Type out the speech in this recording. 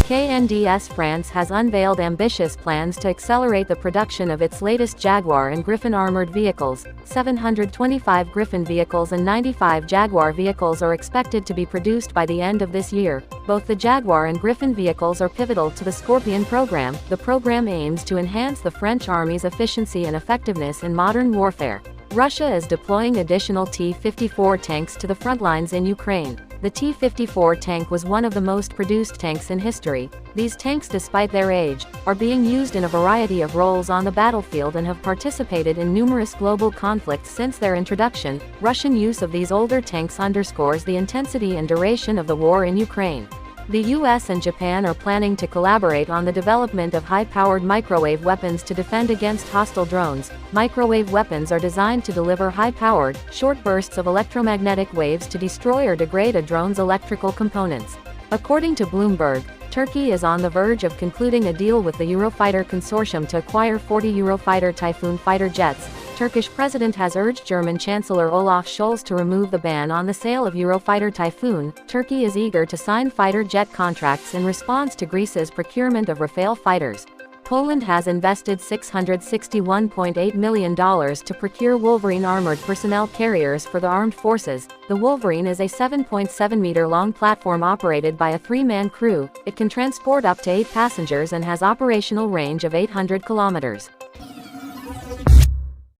KNDS France has unveiled ambitious plans to accelerate the production of its latest Jaguar and Griffon armored vehicles. 725 Griffon vehicles and 95 Jaguar vehicles are expected to be produced by the end of this year. Both the Jaguar and Griffon vehicles are pivotal to the Scorpion program. The program aims to enhance the French Army's efficiency and effectiveness in modern warfare. Russia is deploying additional T54 tanks to the front lines in Ukraine. The T54 tank was one of the most produced tanks in history. These tanks, despite their age, are being used in a variety of roles on the battlefield and have participated in numerous global conflicts since their introduction. Russian use of these older tanks underscores the intensity and duration of the war in Ukraine. The US and Japan are planning to collaborate on the development of high-powered microwave weapons to defend against hostile drones. Microwave weapons are designed to deliver high-powered, short bursts of electromagnetic waves to destroy or degrade a drone's electrical components. According to Bloomberg, Turkey is on the verge of concluding a deal with the Eurofighter consortium to acquire 40 Eurofighter Typhoon fighter jets. Turkish president has urged German Chancellor Olaf Scholz to remove the ban on the sale of Eurofighter Typhoon. Turkey is eager to sign fighter jet contracts in response to Greece's procurement of Rafale fighters. Poland has invested $661.8 million to procure Wolverine armored personnel carriers for the armed forces. The Wolverine is a 7.7-meter-long platform operated by a 3-man crew. It can transport up to 8 passengers and has operational range of 800 kilometers.